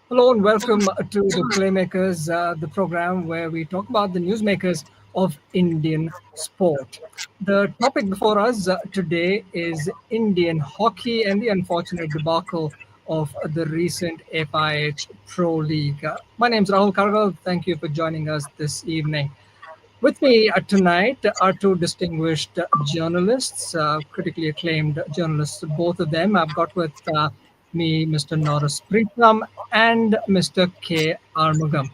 Hello and welcome to the Playmakers, the program where we talk about the newsmakers of Indian sport. The topic before us today is Indian hockey and the unfortunate debacle of the recent FIH Pro League. My name is Rahul Kargal. Thank you for joining us this evening. With me tonight are two distinguished journalists, critically acclaimed journalists, both of them. I've got with me Mr. Norris Priam and Mr. K. Arumugam.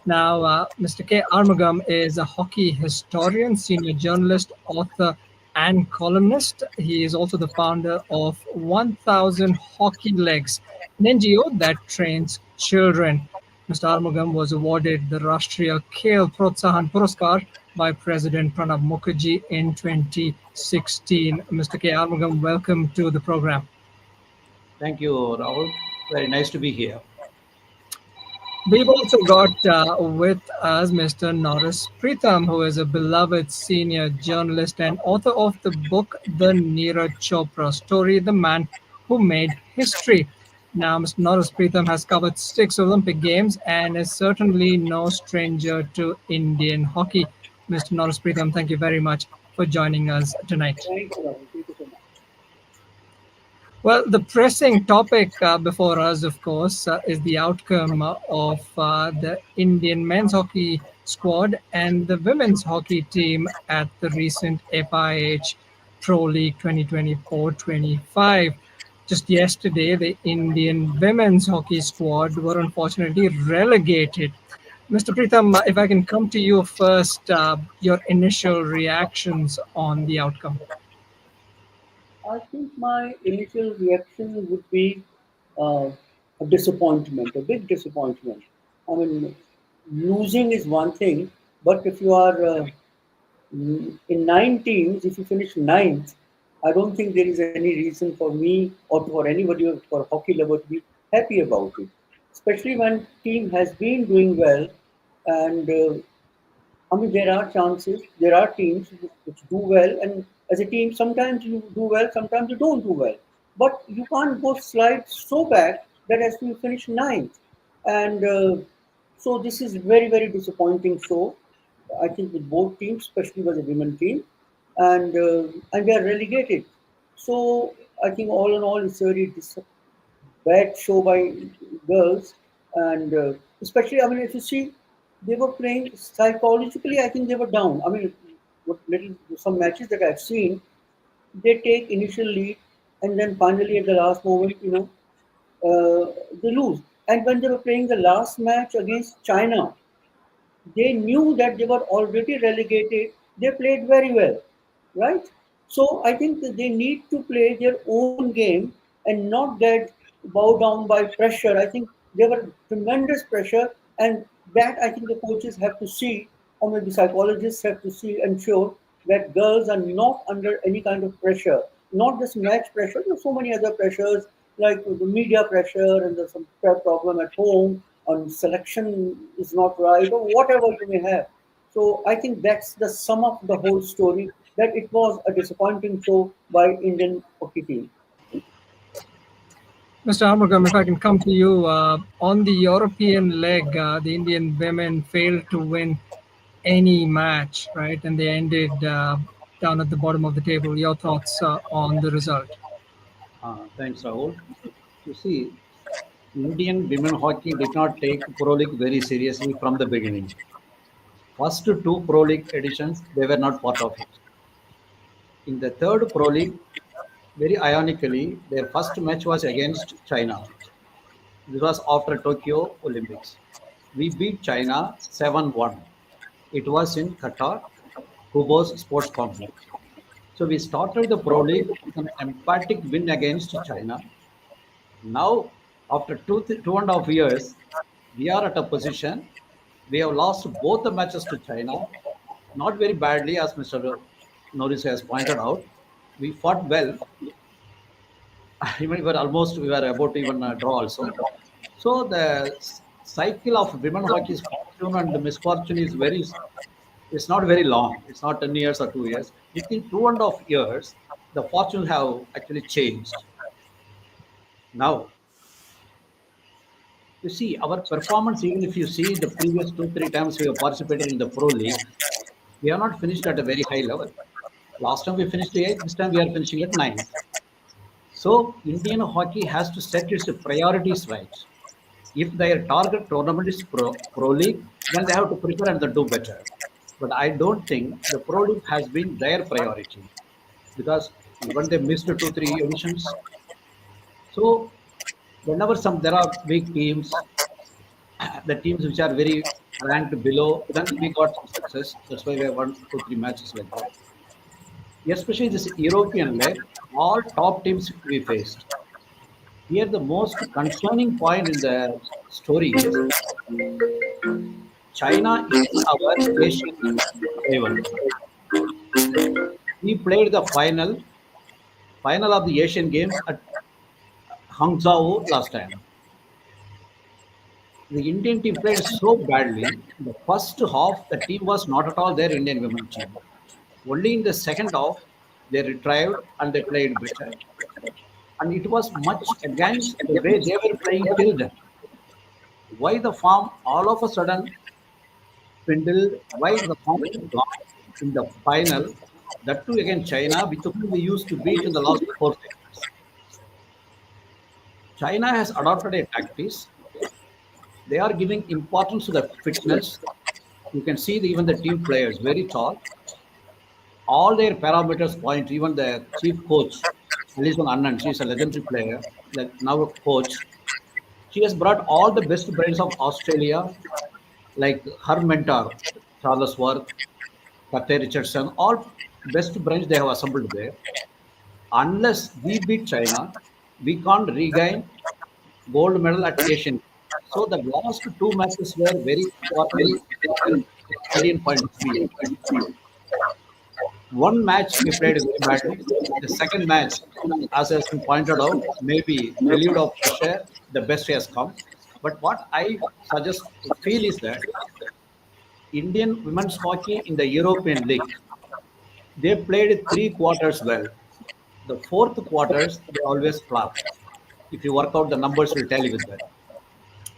Now, Mr. K. Arumugam is a hockey historian, senior journalist, author, and columnist. He is also the founder of 1000 Hockey Legs, an NGO that trains children. Mr. Arumugam was awarded the Rashtriya Khel Protsahan Puraskar by President Pranab Mukherjee in 2016. Mr. K. Arumugam, welcome to the program. Thank you, Rahul. Very nice to be here. We've also got with us Mr. Norris Priam, who is a beloved senior journalist and author of the book The Neeraj Chopra Story, The Man Who Made History. Now, Mr. Norris Priam has covered 6 Olympic Games and is certainly no stranger to Indian hockey. Mr. Norris Priam, thank you very much for joining us tonight. Thank you, Rahul. Thank you so much. Well, the pressing topic before us, of course, is the outcome of the Indian men's hockey squad and the women's hockey team at the recent FIH Pro League 2024-25. Just yesterday, the Indian women's hockey squad were unfortunately relegated. Mr. Pritam, if I can come to you first, your initial reactions on the outcome. I think my initial reaction would be a disappointment, a big disappointment. I mean, losing is one thing, but if you are in 9 teams, if you finish ninth, I don't think there is any reason for me or for anybody or for a hockey lover to be happy about it. Especially when team has been doing well, and I mean, there are chances, there are teams which do well, and as a team, sometimes you do well, sometimes you don't do well. But you can't go slide so back that as you finish ninth. And so this is very, very disappointing show, I think, with both teams, especially with the women team. And they are relegated. So I think all in all, it's a very bad show by girls, and especially, I mean, if you see, they were playing psychologically. I think they were down. I mean, what little some matches that I've seen, they take initial lead, and then finally at the last moment, they lose. And when they were playing the last match against China, they knew that they were already relegated. They played very well, right? So I think that they need to play their own game and not get bowed down by pressure. I think there were tremendous pressure, and that I think the coaches have to see, or maybe psychologists have to see, ensure that girls are not under any kind of pressure, not just match pressure. There's so many other pressures like the media pressure, and there's some problem at home, on selection is not right, or whatever you may have. So I think that's the sum of the whole story, that it was a disappointing show by Indian hockey team. Mr. Arumugam, if I can come to you, on the European leg, the Indian women failed to win any match, right? And they ended down at the bottom of the table. Your thoughts on the result? Thanks, Rahul. You see, Indian women hockey did not take Pro League very seriously from the beginning. First two Pro League editions, they were not part of it. In the third Pro League, very ironically, their first match was against China. This was after Tokyo Olympics. We beat China 7-1. It was in Qatar, Kubo's sports complex. So we started the Pro League with an emphatic win against China. Now, after 2.5 years, we are at a position. We have lost both the matches to China, not very badly, as Mr. Norris has pointed out. We fought well. Even we were about to even draw also. So the cycle of women hockey's fortune and misfortune is very, it's not very long. It's not 10 years or 2 years. Within 2.5 years, the fortunes have actually changed. Now, You see, our performance, even if you see the previous 2, 3 times we have participated in the Pro League, we have not finished at a very high level. Last time we finished 8th, this time we are finishing at 9th. So Indian hockey has to set its priorities right. If their target tournament is Pro League, then they have to prepare and then do better. But I don't think the Pro League has been their priority because even they missed 2, 3 editions. So whenever there are weak teams, the teams which are very ranked below, then we got some success. That's why we have won 2, 3 matches like that. Especially this European leg, all top teams we faced. Here, the most concerning point in the story is China is our Asian rival. We played the final of the Asian Games at Hangzhou last time. The Indian team played so badly. The first half, the team was not at all their Indian women team. Only in the second half, they retrieved and they played better. And it was much against the way they were playing till then. Why the form all of a sudden dwindled? Why the form is gone in the final? That too against China, which we used to beat in the last 4 seconds. China has adopted a tactics. They are giving importance to the fitness. You can see even the team players very tall. All their parameters point. Even the chief coach, Alison Annan, she's a legendary player, like now a coach. She has brought all the best brains of Australia, like her mentor, Charles Worth, Kate Richardson, all best brains they have assembled there. Unless we beat China, we can't regain gold medal at Asian. So the last 2 matches were very important from Indian point of view. One match we played very badly. The second match, as has been pointed out, maybe relieved of pressure, the best has come. But what I suggest feel is that Indian women's hockey in the European League, they played 3 quarters well. The fourth quarters, they always flop. If you work out the numbers, will tell you with that.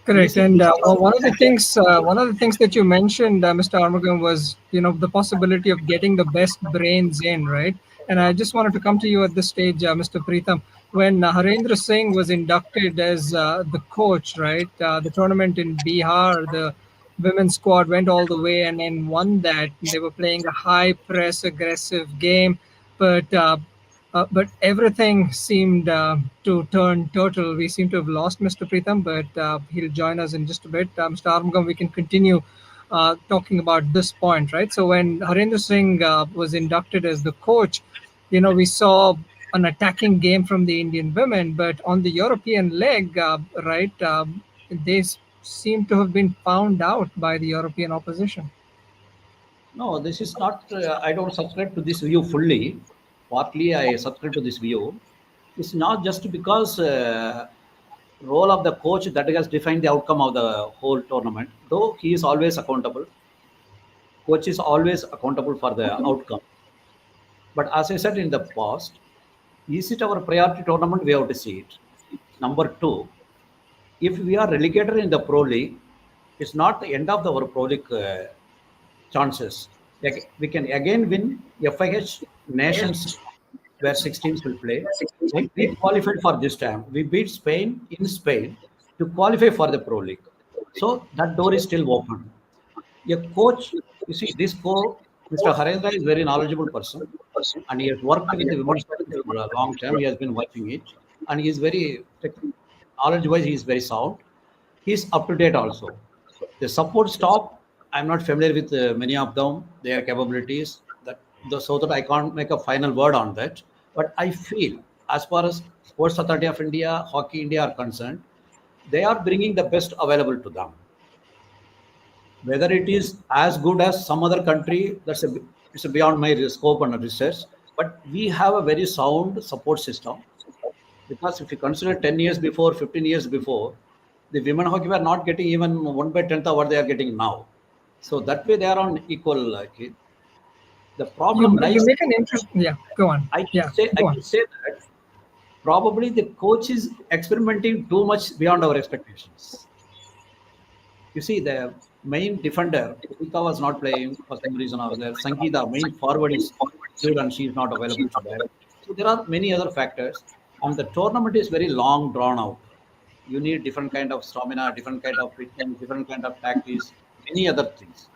Correct. Easy. And one of the things that you mentioned, Mr. Arumugam, was the possibility of getting the best brains in, right? And I just wanted to come to you at this stage, Mr. Preetham, when Harendra Singh was inducted as the coach, right? The tournament in Bihar, the women's squad went all the way and then won that. They were playing a high press, aggressive game, but everything seemed to turn total. We seem to have lost Mr. Preetham, but he'll join us in just a bit. Mr. Arumugam, we can continue talking about this point, right? So when Harendra Singh was inducted as the coach, we saw an attacking game from the Indian women, but on the European leg, right, they seem to have been found out by the European opposition. No, this is not. I don't subscribe to this view fully. Partly, I subscribe to this view. It's not just because role of the coach that has defined the outcome of the whole tournament. Though he is always accountable, coach is always accountable for the outcome. But as I said in the past, is it our priority tournament? We have to see it. Number two, if we are relegated in the Pro League, it's not the end of our Pro League chances. Like, we can again win FIH Nations where 6 teams will play. Like we qualified for this time. We beat Spain in Spain to qualify for the Pro League. So that door is still open. A coach, you see, Mr. Harendra is a very knowledgeable person and he has worked with the women's team for a long time. He has been watching it and he is very, knowledge wise, he is very sound. He is up to date also. The support staff, I'm not familiar with many of them, their capabilities, so that I can't make a final word on that. But I feel, as far as Sports Authority of India, Hockey India are concerned, they are bringing the best available to them. Whether it is as good as some other country, it's beyond my scope and research. But we have a very sound support system. Because if you consider 10 years before, 15 years before, the women hockey were not getting even 1/10 of what they are getting now. So that way they are on equal. The problem You lies. make an interesting. Yeah, go on. I Yeah, can say go I on. can say that probably the coach is experimenting too much beyond our expectations. You see, the main defender, Udita was not playing for some reason or other. Sangeeta, main forward, is injured and she is not available today. So there are many other factors, and the tournament is very long drawn out. You need different kind of stamina, different kind of fitness, different kind of tactics, many other things.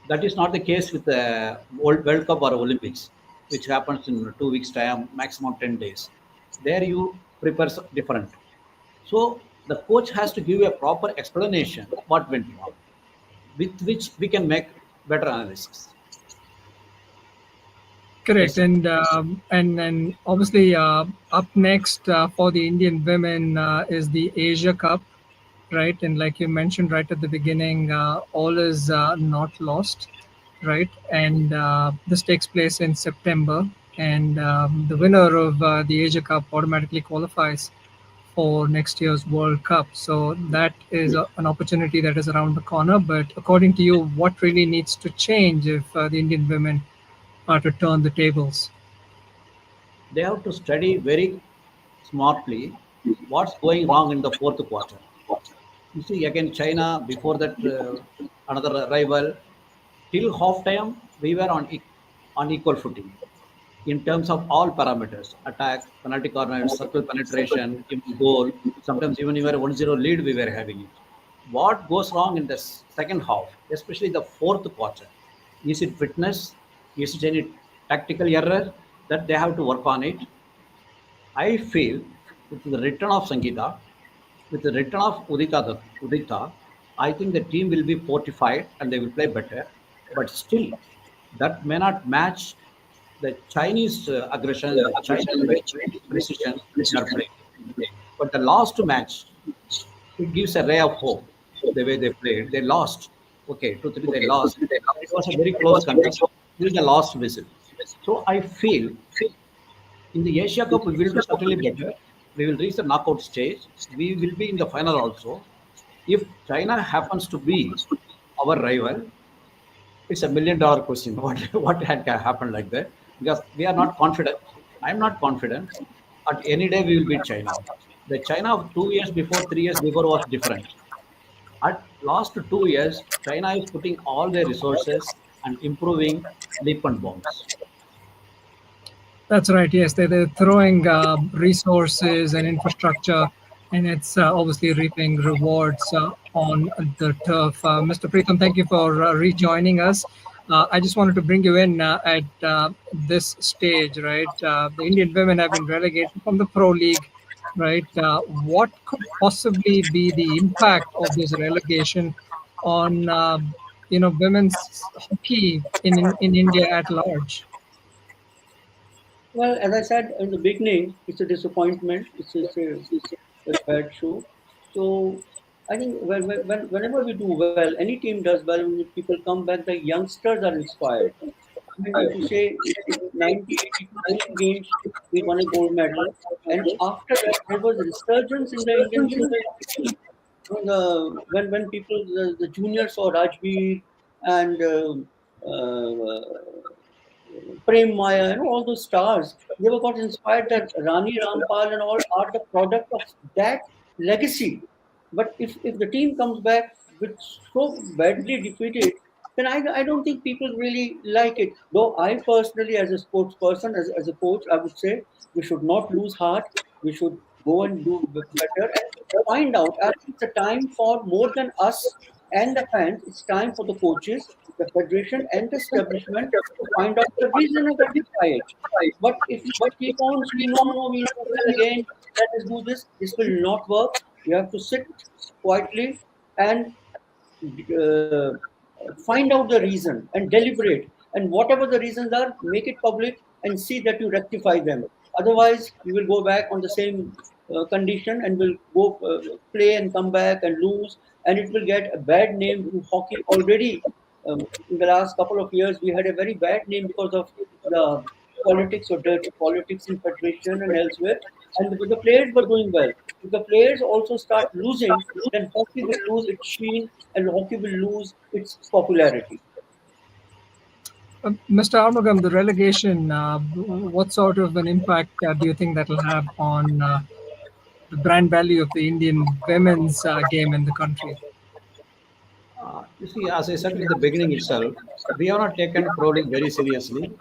That is not the case with the World Cup or Olympics, which happens in 2 weeks' time, maximum 10 days. There you prepare different. So the coach has to give a proper explanation what went wrong, with which we can make better analysis. Correct, Yes. and obviously up next for the Indian women is the Asia Cup, right? And like you mentioned right at the beginning, all is not lost, right? And this takes place in September, and the winner of the Asia Cup automatically qualifies for next year's World Cup. So that is an opportunity that is around the corner. But according to you, what really needs to change if the Indian women are to turn the tables? They have to study very smartly what's going wrong in the fourth quarter. You see, again, China, before that, another rival, till half time, we were on equal footing in terms of all parameters: attack, penalty corners, circle penetration, even goal. Sometimes even we were 1-0 lead, we were having it. What goes wrong in the second half, especially the fourth quarter? Is it fitness? Is it any tactical error that they have to work on it? I feel with the return of Sangeeta, with the return of Udita, I think the team will be fortified and they will play better. But still, that may not match the Chinese aggression, the Chinese precision in our play. But the last match, it gives a ray of hope. The way they played, they lost. Okay, 2-3, they lost. It was a very close contest till the last whistle. So I feel in the Asia Cup, we will do certainly better. We will reach the knockout stage. We will be in the final also. If China happens to be our rival, it's a $1 million question. What had happened like that? Because we are not confident. I'm not confident. At any day, we will beat China. The China of 2 years before, 3 years before was different. At last 2 years, China is putting all their resources and improving leap and bounds. That's right. Yes, they're throwing resources and infrastructure, and it's obviously reaping rewards on the turf. Mr. Preetham, thank you for rejoining us. I just wanted to bring you in at this stage, right? The Indian women have been relegated from the Pro League, right? What could possibly be the impact of this relegation on, women's hockey in India at large? Well, as I said in the beginning, it's a disappointment. It's a bad show. So I think whenever we do well, any team does well, when people come back, the youngsters are inspired. I mean, if you say in 1989 games, we won a gold medal, and after that, there was a resurgence in the Indian women's hockey team. When people, the juniors saw Rajveer and Prem Maya, all those stars, they were got inspired that Rani Rampal and all are the product of that legacy. But if the team comes back with so badly defeated, then I don't think people really like it. Though I personally, as a sports person, as a coach, I would say we should not lose heart. We should go and do better and find out. I think it's a time for more than us and the fans. It's time for the coaches, the federation, and the establishment to find out the reason and rectify it. But if we keep on saying, no, no, we know well again, let us do this, this will not work. You have to sit quietly and uh, find out the reason and deliberate. And whatever the reasons are, make it public and see that you rectify them. Otherwise, we will go back on the same condition and will go play and come back and lose. And it will get a bad name to hockey already. In the last couple of years, we had a very bad name because of the politics or dirty politics in federation and elsewhere. And the players were doing well. If the players also start losing, then hockey will lose its sheen and hockey will lose its popularity. Mr. Arumugam, the relegation, what sort of an impact do you think that will have on the brand value of the Indian women's game in the country? You see, as I said in the beginning itself, we have not taken Pro League very seriously.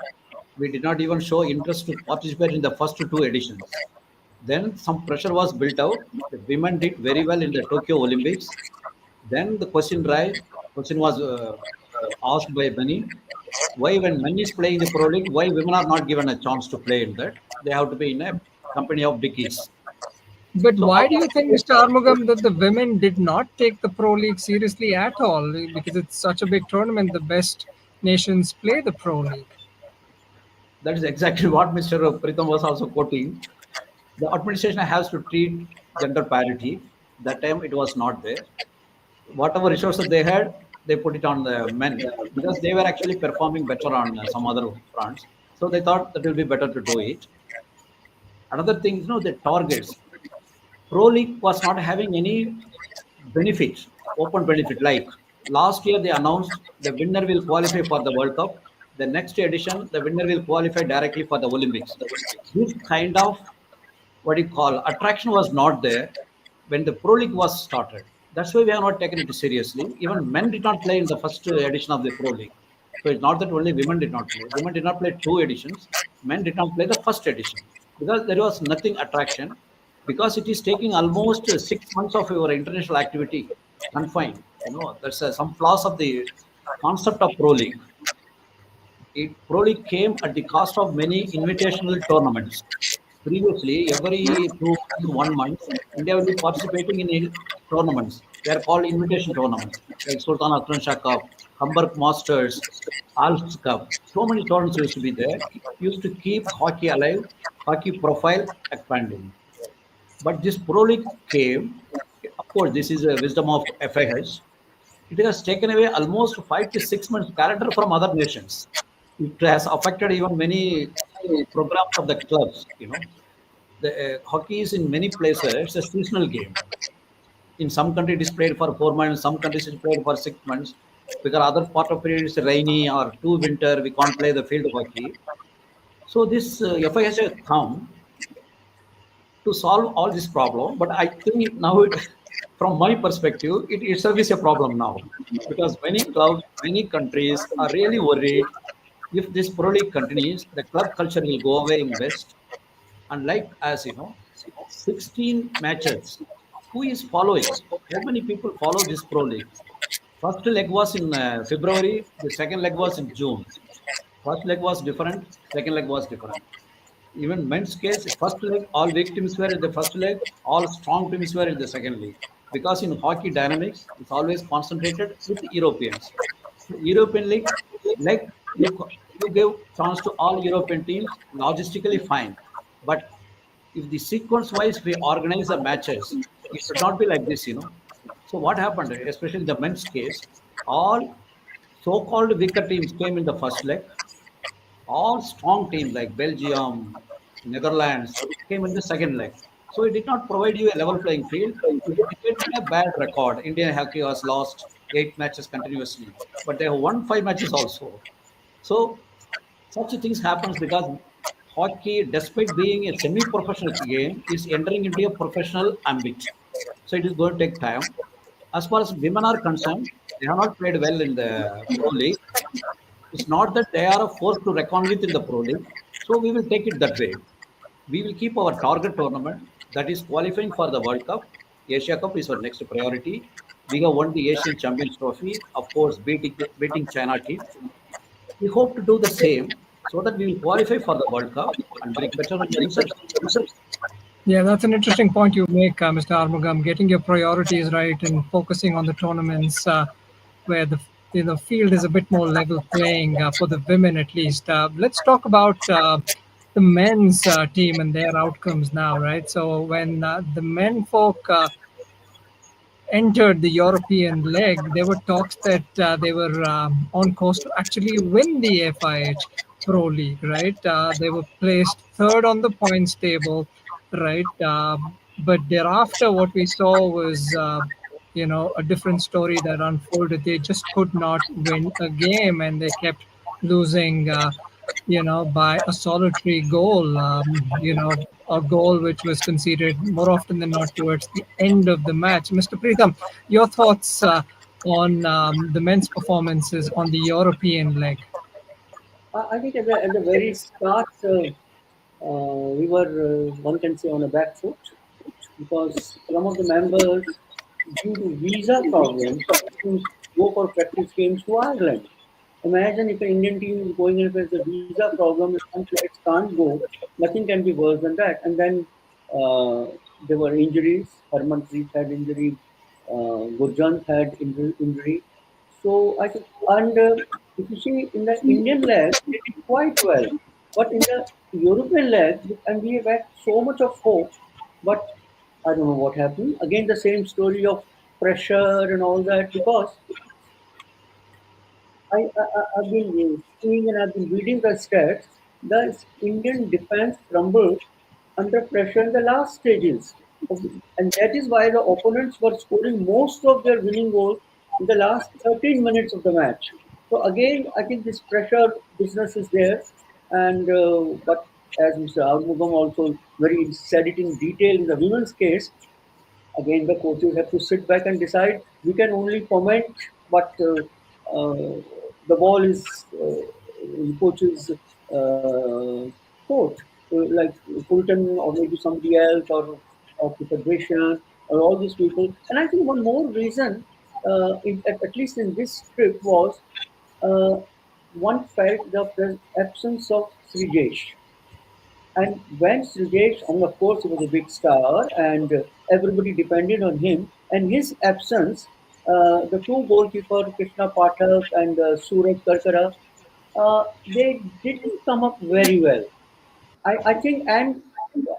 We did not even show interest to participate in the first two editions. Then some pressure was built out. The women did very well in the Tokyo Olympics. Then the question was asked by many, why when men is playing the Pro League, why women are not given a chance to play in that? They have to be in a company of biggies. But So why do you think, Mr. Armugam, that the women did not take the Pro League seriously at all? Because it's such a big tournament, the best nations play the Pro League. that is exactly what Mr. Pritham was also quoting. The administration has to treat gender parity. That time it was not there. Whatever resources they had, they put it on the men because they were actually performing better on some other fronts. So they thought that it will be better to do it. Another thing, the targets. Pro League was not having any benefit, open benefit. Like last year, they announced the winner will qualify for the World Cup. The next edition, the winner will qualify directly for the Olympics. This kind of what you call attraction was not there when the Pro League was started. That's why we have not taken it seriously. Even men did not play in the first edition of the Pro League. So it's not that only women did not play. Women did not play two editions. Men did not play the first edition because there was nothing attraction. Because it is taking almost 6 months of your international activity confined. That's some flaws of the concept of Pro League. It probably came at the cost of many invitational tournaments. Previously, every 2 months, 1 month, India will be participating in tournaments. They are called invitation tournaments, like Sultan Atran Shah Cup, Hamburg Masters, Alps Cup. So many tournaments used to be there. It used to keep hockey alive, hockey profile expanding. But this Pro League came, of course, this is a wisdom of FIH. It has taken away almost 5 to 6 months calendar from other nations. It has affected even many programs of the clubs. The hockey is in many places it's a seasonal game. In some countries, it is played for 4 months. Some countries, it is played for 6 months. Because other part of period is rainy or too winter, we can't play the field hockey. So this FIH has come to solve all this problem. But I think now, from my perspective, it itself is a problem now because many clubs, many countries are really worried if this Pro League continues, the club culture will go away in West. And like as 16 matches, who is following? How many people follow this Pro League? First leg was in February, the second leg was in June. First leg was different, second leg was different. Even men's case, first leg, all weak teams were in the first leg, all strong teams were in the second leg. Because in hockey dynamics, it's always concentrated with Europeans. So European League, like you give chance to all European teams, logistically fine. But if the sequence wise we organize the matches, it should not be like this. So what happened, especially in the men's case, all so-called weaker teams came in the first leg, all strong teams like Belgium, Netherlands came in the second leg. So it did not provide you a level playing field. It created a bad record. Indian hockey has lost 8 matches continuously, but they have won 5 matches also. So such things happens because hockey, despite being a semi-professional game, is entering into a professional ambit. So it is going to take time. As far as women are concerned, they have not played well in the Pro League. It's not that they are forced to reckon with in the Pro League. So we will take it that way. We will keep our target tournament that is qualifying for the World Cup. Asia Cup is our next priority. We have won the Asian Champions Trophy, of course, beating China team. We hope to do the same so that we will qualify for the World Cup and bring better results. Yeah, that's an interesting point you make, Mr. Armugam. Getting your priorities right and focusing on the tournaments where the field is a bit more level playing for the women at least. Let's talk about the men's team and their outcomes now, right? So when the men folk entered the European leg, there were talks that they were on course to actually win the FIH Pro League, right? They were placed third on the points table, right? But thereafter, what we saw was, a different story that unfolded. They just could not win a game, and they kept losing. By a solitary goal, a goal which was conceded more often than not towards the end of the match. Mr. Preetham, your thoughts on the men's performances on the European leg? I think at the very start, we were, one can say, on a back foot because some of the members, due to visa problems, couldn't go for practice games to Ireland. Imagine if an Indian team is going in with a visa problem, if some players can't go, nothing can be worse than that. And then there were injuries. Harmanpreet had injury, Gurjant had injury. So I think, and if you see in the Indian leg, they did quite well. But in the European leg, and we have had so much of hope, but I don't know what happened. Again, the same story of pressure and all that because I've been seeing and I've been reading the stats. The Indian defense crumbled under pressure in the last stages. And that is why the opponents were scoring most of their winning goals in the last 13 minutes of the match. So again, I think this pressure business is there. And but as Mr. Arumugam also very said it in detail in the women's case, again the coaches have to sit back and decide. We can only comment, but the ball is in coach's court, like Fulton or maybe somebody else or the federation or all these people. And I think one more reason, at least in this trip, was uh, one felt the absence of Srijesh. And when Srijesh, and of course, he was a big star, and everybody depended on him. And his absence, the two goalkeepers, Krishna Pathak and Suraj Karkara, they didn't come up very well. I think, and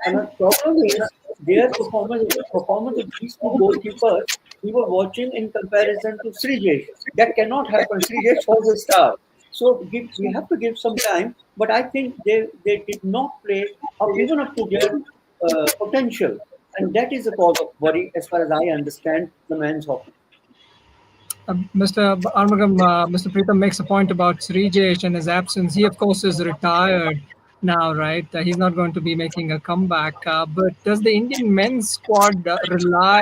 another problem is their performance of these two goalkeepers. We were watching in comparison to Srijesh. That cannot happen. Srijesh was a star. So we have to give some time. But I think they did not play up even up to their potential. And that is a cause of worry as far as I understand the men's hockey. Mr. Armugam, Mr. Preetham makes a point about Srijesh and his absence. He, of course, is retired now, right? He's not going to be making a comeback. But does the Indian men's squad rely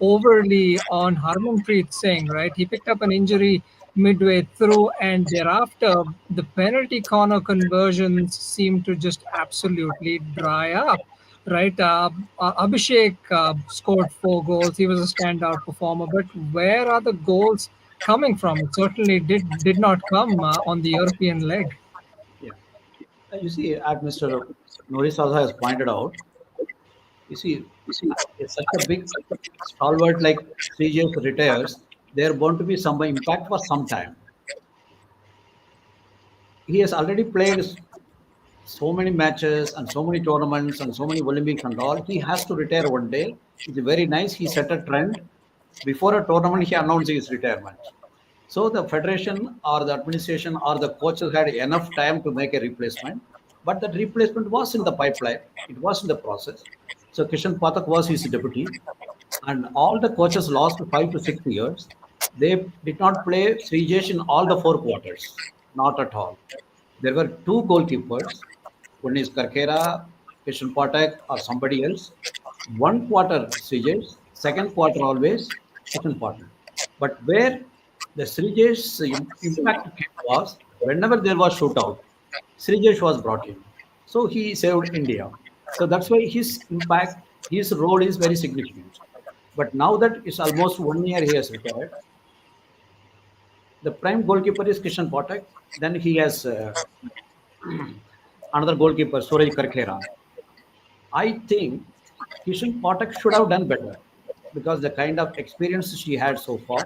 overly on Harmanpreet Singh, right? He picked up an injury midway through, and thereafter, the penalty corner conversions seem to just absolutely dry up. Right, Abhishek scored 4 goals. He was a standout performer. But where are the goals coming from? It certainly did not come on the European leg. Yeah. You see, as Mr. Norris also has pointed out, you see, it's such a big stalwart like Srijesh retires, there bound to be some impact for some time. He has already played so many matches and so many tournaments and so many Olympics and all. He has to retire one day. It's very nice. He set a trend. Before a tournament, he announced his retirement. So the federation or the administration or the coaches had enough time to make a replacement. But that replacement was in the pipeline. It was in the process. So Kishan Pathak was his deputy. And all the coaches lost 5 to 6 years. They did not play Srijesh in all the 4 quarters. Not at all. There were two goalkeepers. One is Karkera, Kishan Pathak, or somebody else. One quarter Srijesh, second quarter always Kishan Pathak. But where the Srijesh's impact came was whenever there was shootout, Srijesh was brought in. So he saved India. So that's why his impact, his role is very significant. But now that it's almost 1 year he has retired, the prime goalkeeper is Kishan Pathak. Then he has another goalkeeper, Suraj Karkera. I think Kishan Pathak should have done better because the kind of experience she had so far,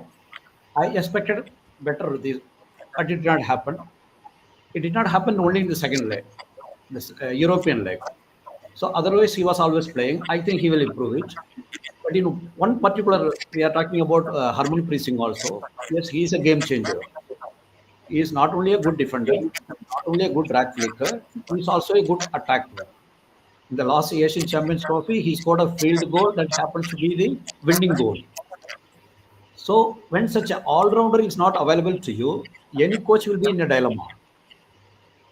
I expected better with this, but it did not happen. It did not happen only in the second leg, this European leg. So otherwise, he was always playing. I think he will improve it. But one particular, we are talking about Harmanpreet Singh also. Yes, he is a game changer. He is not only a good defender, not only a good rack flicker, he is also a good attacker. In the last Asian Champions Trophy, he scored a field goal that happens to be the winning goal. So when such an all-rounder is not available to you, any coach will be in a dilemma.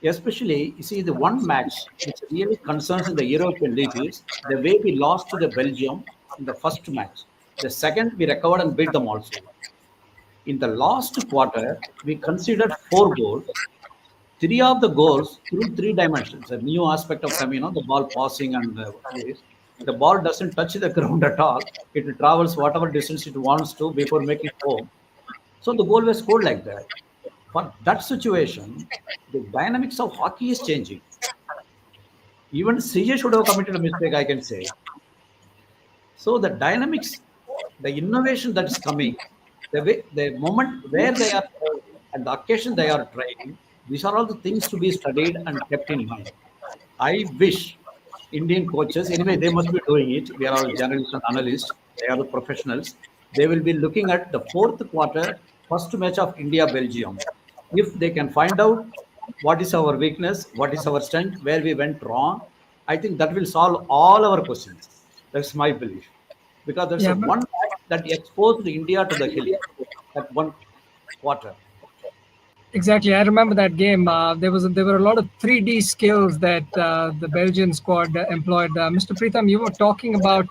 Especially, you see, the one match which really concerns in the European League is the way we lost to the Belgium in the first match. The second, we recovered and beat them also. In the last quarter, we considered 4 goals. Three of the goals through 3 dimensions, a new aspect of time, the ball passing and this. The ball doesn't touch the ground at all. It travels whatever distance it wants to before making home. So the goal was scored like that. For that situation, the dynamics of hockey is changing. Even CJ should have committed a mistake, I can say. So the dynamics, the innovation that is coming, the moment where they are playing and the occasion they are trying, these are all the things to be studied and kept in mind. I wish Indian coaches, anyway, they must be doing it. We are all journalists and analysts. They are the professionals. They will be looking at the fourth quarter, first match of India Belgium. If they can find out what is our weakness, what is our strength, where we went wrong, I think that will solve all our questions. That's my belief. Because there's a Yeah, but one match that exposed India to the hill, that one quarter. exactly. I remember that game. There were a lot of 3D skills that the Belgian squad employed. Mr. Pritham, you were talking about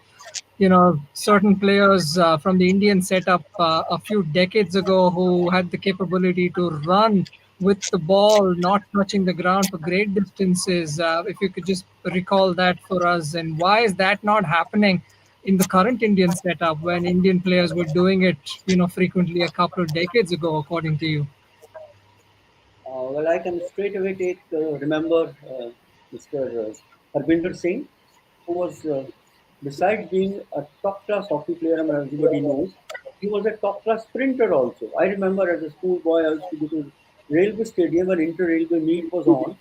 certain players from the Indian setup a few decades ago who had the capability to run with the ball not touching the ground for great distances. If you could just recall that for us, and why is that not happening in the current Indian setup when Indian players were doing it, frequently a couple of decades ago, according to you? Well, I can straight away remember Mr. Harbinder Singh, who was, besides being a top class hockey player, and everybody knows, he was a top class sprinter also. I remember as a schoolboy, I used to go to railway stadium when inter railway meet was on.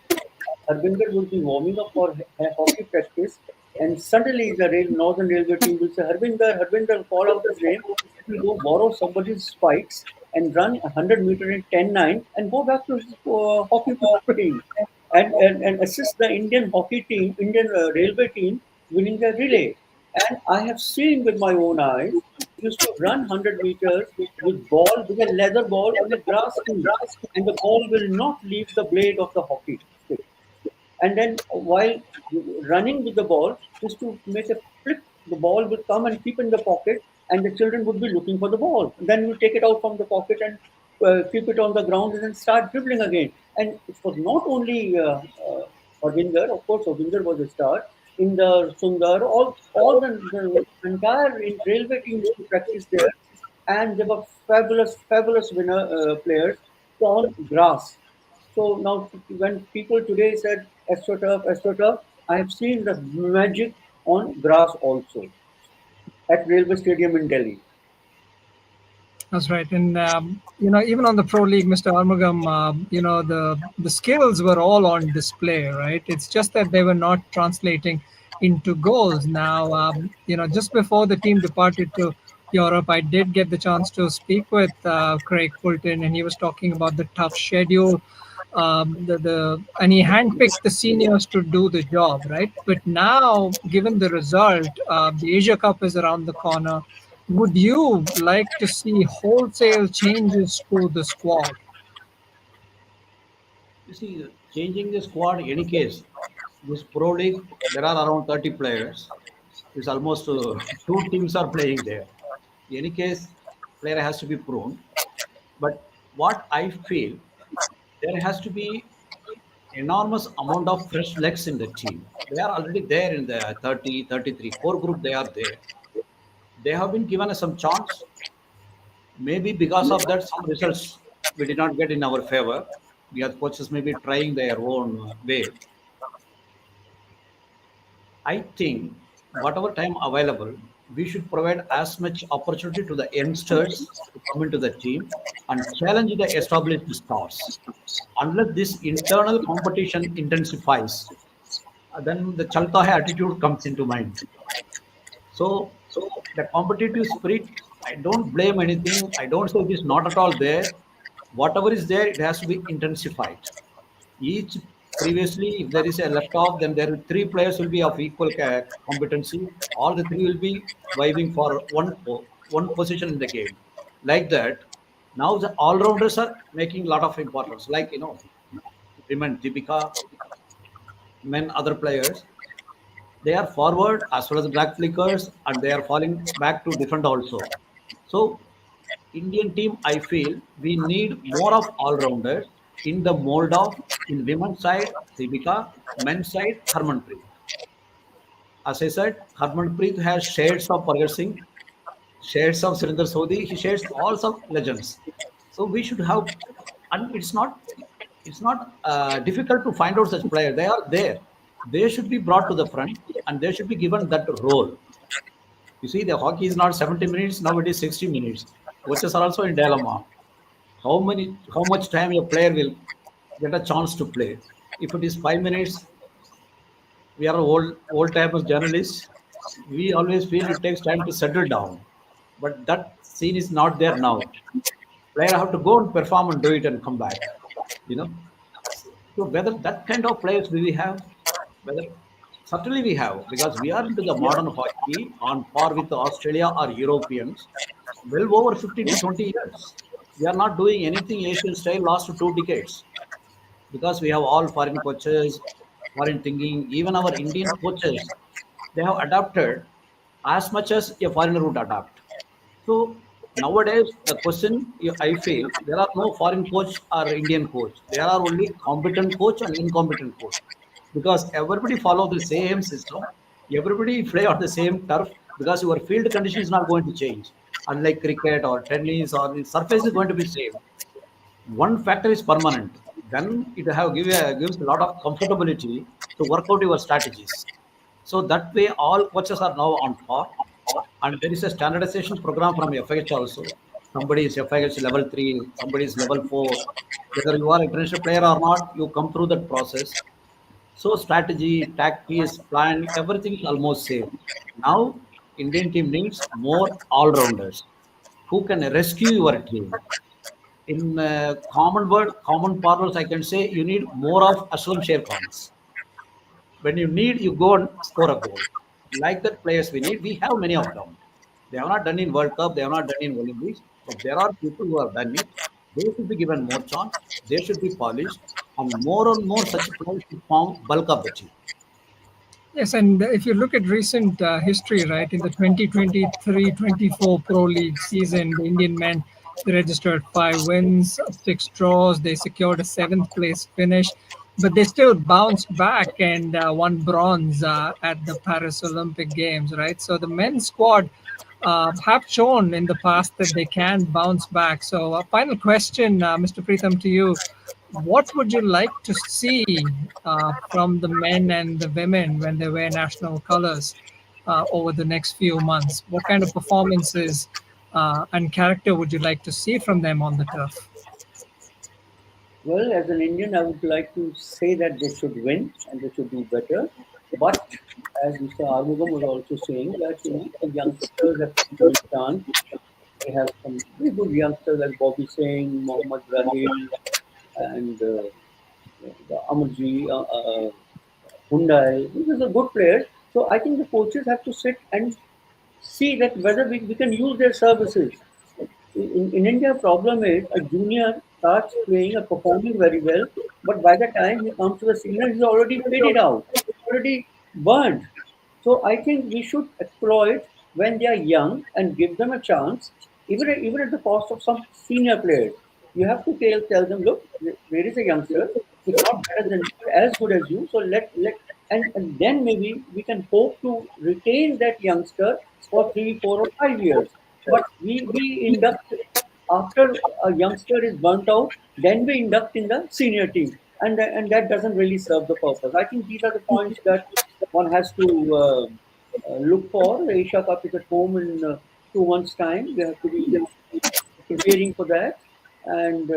Harbinder would be warming up for hockey practice, and suddenly the Northern Railway team will say, Harbinder, call out his name. He will go borrow somebody's spikes and run 100 meter in 10:9 and go back to his hockey team and assist the Indian hockey team, Indian railway team winning the relay. And I have seen with my own eyes, he used to run 100 meters with a leather ball on a grass field, and the ball will not leave the blade of the hockey stick. And then while running with the ball, just to make a flip, the ball would come and keep in the pocket, and the children would be looking for the ball. Then you take it out from the pocket and keep it on the ground, and then start dribbling again. And it was not only Harvinder, of course, Harvinder was a star. In the Sundar, the entire railway teams to practice there, and they were fabulous players on grass. So now, when people today said astroturf, I have seen the magic on grass also at Railway Stadium in Delhi. That's right, and even on the pro league, Mr. Arumugam, the skills were all on display, right? It's just that they were not translating into goals. Now, just before the team departed to Europe, I did get the chance to speak with Craig Fulton, and he was talking about the tough schedule. And he handpicked the seniors to do the job, right? But now, given the result, the Asia Cup is around the corner. Would you like to see wholesale changes to the squad? You see, changing the squad, any case, this Pro League, there are around 30 players. It's almost two teams are playing there. In any case, player has to be pruned. But what I feel, there has to be enormous amount of fresh legs in the team. They are already there in the 30, 33 core group. They are there. They have been given some chance. Maybe because of that, some results we did not get in our favor. The other coaches may be trying their own way. I think whatever time available, we should provide as much opportunity to the youngsters to come into the team and challenge the established stars. Unless this internal competition intensifies, then the Chalta hai attitude comes into mind. So the competitive spirit, I don't blame anything. I don't say it is not at all there. Whatever is there, it has to be intensified. Each previously, if there is a left off, then there are three players will be of equal competency. All the three will be vying for one position in the game. Like that, now the all rounders are making a lot of importance. Like women, Deepika, men, other players. They are forward as well as drag flickers, and they are falling back to defend also. So Indian team, I feel we need more of all-rounders in the mold of in women's side, Deepika, men's side, Harmanpreet. As I said, Harmanpreet has shades of Pargat Singh, shades of Surinder Sodhi, he shares all some legends. So we should have, and it's not difficult to find out such players. They are there. They should be brought to the front, and they should be given that role. You see, the hockey is not 70 minutes, now it is 60 minutes. Coaches are also in dilemma. How much time a player will get a chance to play? If it is 5 minutes, we are old type of journalists. We always feel it takes time to settle down. But that scene is not there now. Player have to go and perform and do it and come back. You know. So whether that kind of players do we have? Whether certainly we have, because we are into the modern hockey on par with Australia or Europeans, well over 15 to 20 years. We are not doing anything Asian style last 2 decades, because we have all foreign coaches, foreign thinking. Even our Indian coaches, they have adapted as much as a foreigner would adapt. So nowadays, the question I feel there are no foreign coach or Indian coach. There are only competent coach and incompetent coach, because everybody follow the same system. Everybody play on the same turf, because your field condition is not going to change. Unlike cricket or tennis, or the surface is going to be same. One factor is permanent. Then it gives a lot of comfortability to work out your strategies. So that way, all coaches are now on par, and there is a standardization program from FIH also. Somebody is FIH level 3, somebody is level 4. Whether you are an international player or not, you come through that process. So strategy, tactics, plan, everything is almost same. Now, Indian team needs more all-rounders who can rescue your team. In common word, common parlance, I can say you need more of Aslam Sher Khans. When you need, you go and score a goal. Like that players we need, we have many of them. They have not done in World Cup, they have not done in Olympics, but there are people who have done it. They should be given more chance, they should be polished, and more such players should form bulk of the team. Yes, and if you look at recent history, right, in the 2023-24 Pro League season, the Indian men they registered 5 wins, 6 draws. They secured a seventh place finish, but they still bounced back and won bronze at the Paris Olympic Games, right? So the men's squad have shown in the past that they can bounce back. So, a final question, Mr. Preetham, to you. What would you like to see from the men and the women when they wear national colors over the next few months? What kind of performances and character would you like to see from them on the turf? Well, as an Indian, I would like to say that they should win and they should do better. But as Mr. Arumugam was also saying, that the youngsters have to be given a chance. They have some very good youngsters like Bobby Singh, Mohammad Rahil, and the Amarji, Hyundai. These are good players. So I think the coaches have to sit and see that whether we can use their services. In India, problem is a junior starts playing or performing very well, but by the time he comes to the senior, he's already faded out, already burned. So I think we should exploit when they are young and give them a chance, even at the cost of some senior players. You have to tell them, look, there is a youngster, he's not better than you, as good as you. So let and then maybe we can hope to retain that youngster for 3, 4, or 5 years. But we induct after a youngster is burnt out, then we induct in the senior team, and that doesn't really serve the purpose. I think these are the points that one has to look for. The Asia Cup is at home in 2 months' time. We have to be preparing for that, and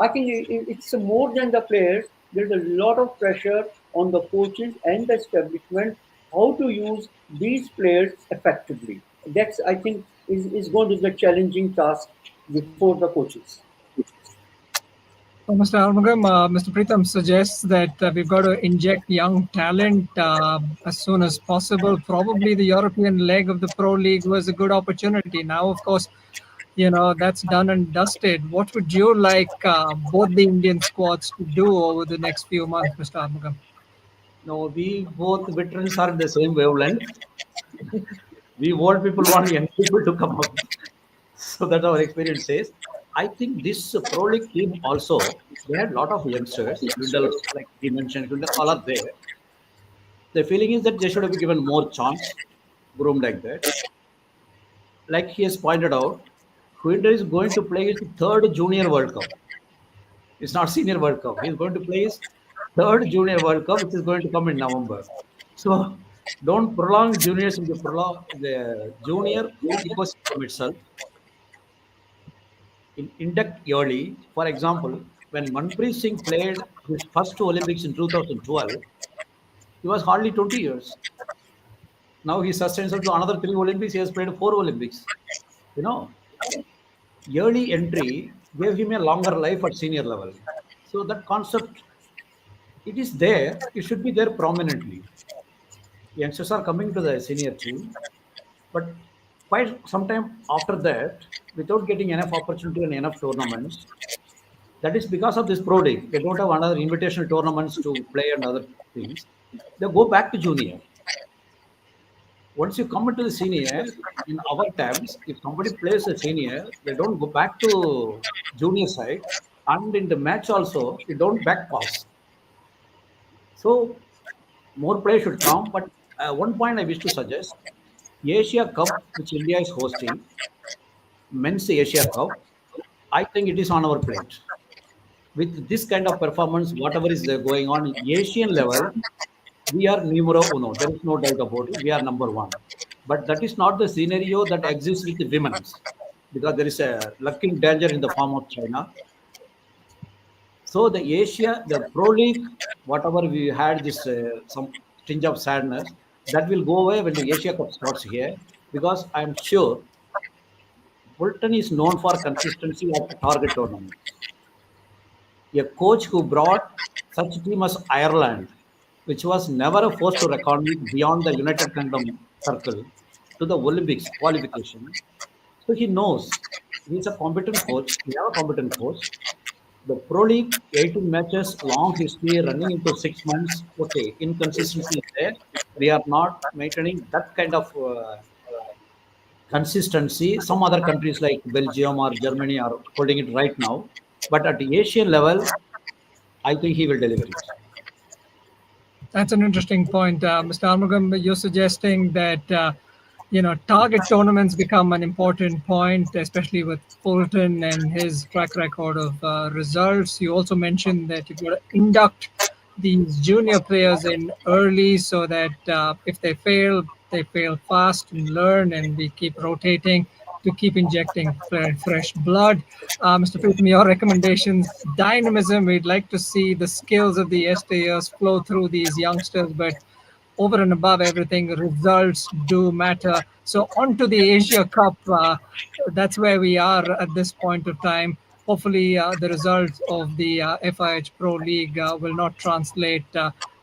I think it's more than the players. There's a lot of pressure on the coaches and the establishment how to use these players effectively. That's I think is going to be the challenging task before the coaches. So, Mr. Arumugam, Mr. Preetham suggests that we've got to inject young talent as soon as possible. Probably the European leg of the Pro League was a good opportunity. Now, of course, that's done and dusted. What would you like both the Indian squads to do over the next few months, Mr. Arumugam? No, we both veterans are in the same wavelength. We old people want young people to come up. So that our experience says. I think this Pro League team also, they had a lot of youngsters, Dwindle, like he mentioned, Dwindle, all are there. The feeling is that they should have been given more chance, groomed like that. Like he has pointed out, Dwindle is going to play his third Junior World Cup. It's not Senior World Cup. He's going to play his third Junior World Cup, which is going to come in November. So don't prolong juniors into prolong the junior ecosystem itself. Induct early. For example, when Manpreet Singh played his first Olympics in 2012, he was hardly 20 years. Now he sustains up to another three Olympics. He has played four Olympics. You know, early entry gave him a longer life at senior level. So that concept, it is there. It should be there prominently. Youngsters are coming to the senior team, but quite some time after that, without getting enough opportunity and enough tournaments, that is because of this Pro League. They don't have another invitational tournaments to play and other things. They go back to junior. Once you come into the senior, in our times, if somebody plays a senior, they don't go back to junior side. And in the match also, they don't back pass. So more players should come. But one point I wish to suggest, Asia Cup, which India is hosting, men's Asia Cup, I think it is on our plate. With this kind of performance, whatever is there going on in Asian level, we are numero uno. There is no doubt about it. We are number one. But that is not the scenario that exists with the women's, because there is a lurking danger in the form of China. So the Asia, the Pro League, whatever we had this some tinge of sadness, that will go away when the Asia Cup starts here, because I'm sure Fulton is known for consistency at target tournaments. A coach who brought such team as Ireland, which was never a force to reckon with beyond the United Kingdom circle, to the Olympics qualification. So he knows he's a competent coach. We have a competent coach. The Pro League, 18 matches, long history, running into 6 months. Okay, inconsistency is there. We are not maintaining that kind of consistency. Some other countries like Belgium or Germany are holding it right now. But at the Asian level, I think he will deliver it. That's an interesting point, Mr. Arumugam. You're suggesting that target tournaments become an important point, especially with Fulton and his track record of results. You also mentioned that you've got to induct these junior players in early so that if they fail fast and learn, and we keep rotating to keep injecting fresh blood. Mr. Pritam, your recommendations, dynamism, we'd like to see the skills of the STAs flow through these youngsters, but over and above everything, results do matter. So on to the Asia Cup. That's where we are at this point of time. Hopefully, the results of the FIH Pro League will not translate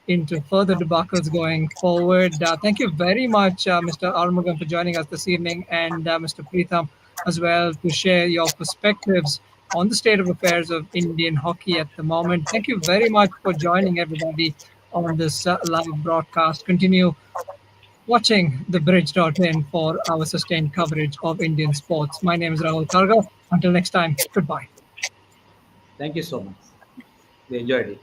into further debacles going forward. Thank you very much, Mr. Arumugam, for joining us this evening, and Mr. Pritam as well, to share your perspectives on the state of affairs of Indian hockey at the moment. Thank you very much for joining everybody on this live broadcast. Continue watching thebridge.in for our sustained coverage of Indian sports. My name is Rahul Karga. Until next time, goodbye. Thank you so much. We enjoyed it.